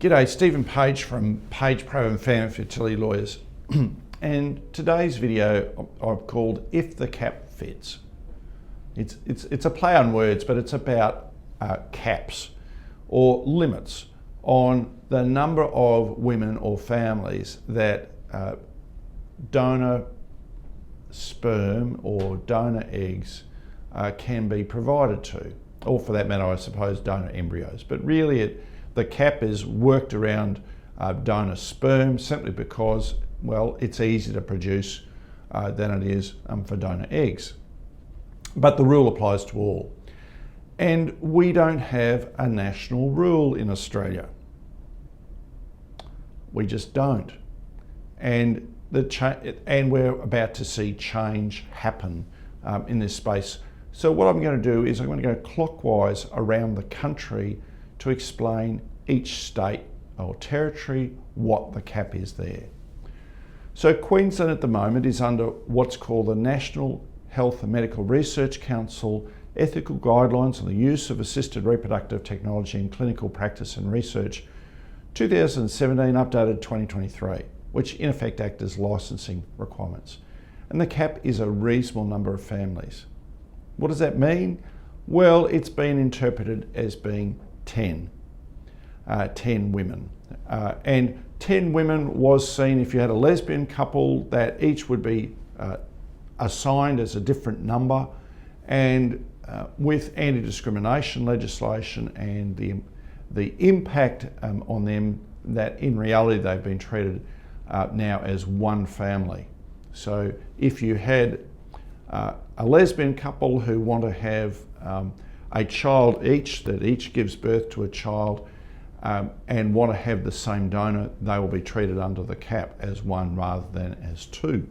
G'day, Stephen Page from Page Provan Family Fertility Lawyers. And today's video I've called If the Cap Fits. It's a play on words, but it's about caps or limits on the number of women or families that donor sperm or donor eggs can be provided to, or for that matter, I suppose, donor embryos. But really the cap is worked around donor sperm simply because, well, it's easier to produce than it is for donor eggs. But the rule applies to all. And we don't have a national rule in Australia. We just don't. And we're about to see change happen in this space. So what I'm going to do is I'm going to go clockwise around the country to explain each state or territory what the cap is there. So Queensland at the moment is under what's called the National Health and Medical Research Council Ethical Guidelines on the Use of Assisted Reproductive Technology in Clinical Practice and Research 2017 updated 2023, which in effect act as licensing requirements. And the cap is a reasonable number of families. What does that mean? Well, it's been interpreted as being 10 women. And 10 women was seen, if you had a lesbian couple, that each would be assigned as a different number, and with anti-discrimination legislation and the impact on them, that in reality they've been treated now as one family. So if you had a lesbian couple who want to have a child each, that each gives birth to a child, and want to have the same donor, they will be treated under the cap as one rather than as two.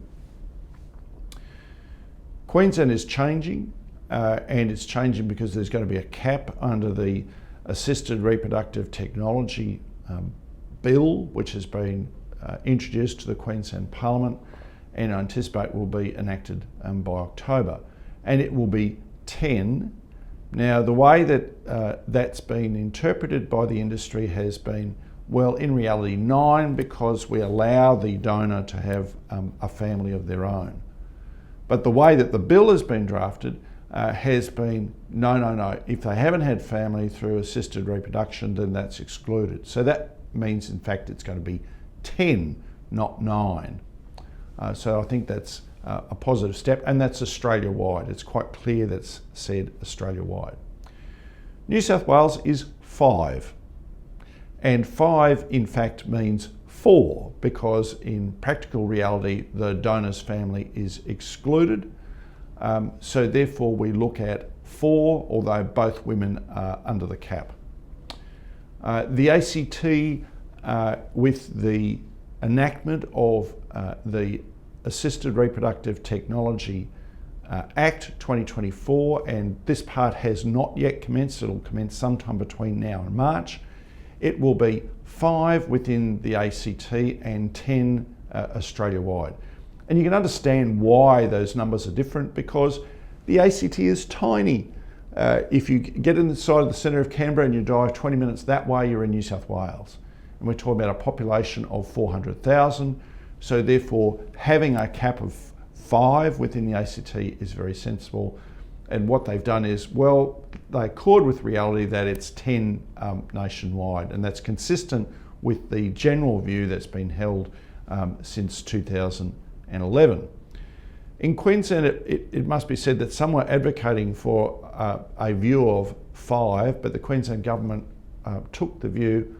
Queensland is changing, and it's changing because there's going to be a cap under the Assisted Reproductive Technology Bill, which has been introduced to the Queensland Parliament, and I anticipate will be enacted by October. And it will be 10. Now, the way that that's been interpreted by the industry has been, well, in reality 9, because we allow the donor to have a family of their own. But the way that the bill has been drafted has been, no. If they haven't had family through assisted reproduction, then that's excluded. So that means, in fact, it's going to be 10, not 9. So I think that's a positive step, and that's Australia-wide. It's quite clear that's said Australia-wide. New South Wales is 5, and 5 in fact means 4, because in practical reality the donor's family is excluded. So therefore we look at 4, although both women are under the cap. The ACT, with the enactment of the Assisted Reproductive Technology Act 2024, and this part has not yet commenced. It'll commence sometime between now and March. It will be 5 within the ACT and 10 Australia-wide. And you can understand why those numbers are different, because the ACT is tiny. If you get inside the centre of Canberra and you drive 20 minutes that way, you're in New South Wales. And we're talking about a population of 400,000. So therefore, having a cap of 5 within the ACT is very sensible. And what they've done is, well, they accord with reality that it's 10 nationwide, and that's consistent with the general view that's been held since 2011. In Queensland, it must be said that some were advocating for a view of 5, but the Queensland government took the view,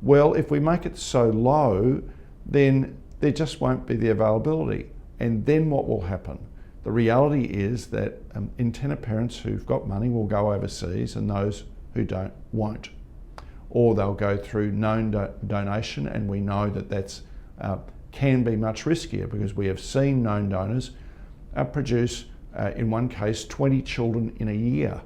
well, if we make it so low, then there just won't be the availability. And then what will happen? The reality is that intended parents who've got money will go overseas, and those who don't won't. Or they'll go through known donation, and we know that that's can be much riskier, because we have seen known donors produce, in one case, 20 children in a year.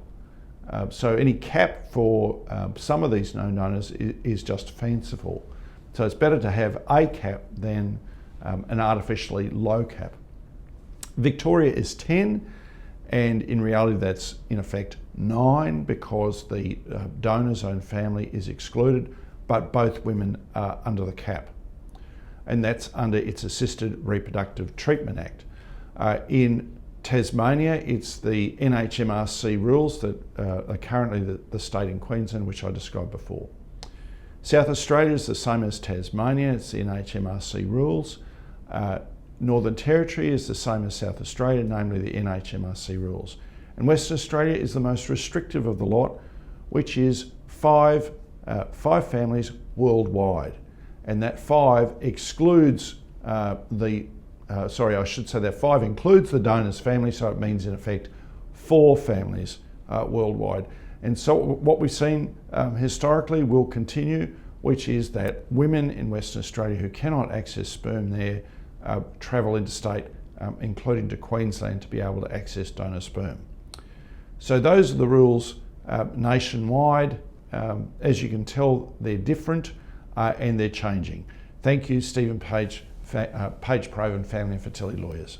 So any cap for some of these known donors is just fanciful. So it's better to have a cap than an artificially low cap. Victoria is 10, and in reality that's in effect 9, because the donor's own family is excluded. but both women are under the cap. And that's under its Assisted Reproductive Treatment Act. In Tasmania, it's the NHMRC rules that are currently the state in Queensland, which I described before. South Australia is the same as Tasmania, it's the NHMRC rules. Northern Territory is the same as South Australia, namely the NHMRC rules. And Western Australia is the most restrictive of the lot, which is five families worldwide. And that 5 excludes that 5 includes the donor's family, so it means in effect 4 families worldwide. And so what we've seen historically will continue, which is that women in Western Australia who cannot access sperm there travel interstate, including to Queensland, to be able to access donor sperm. So those are the rules nationwide. As you can tell, they're different and they're changing. Thank you, Stephen Page, Page Provan Family and Fertility Lawyers.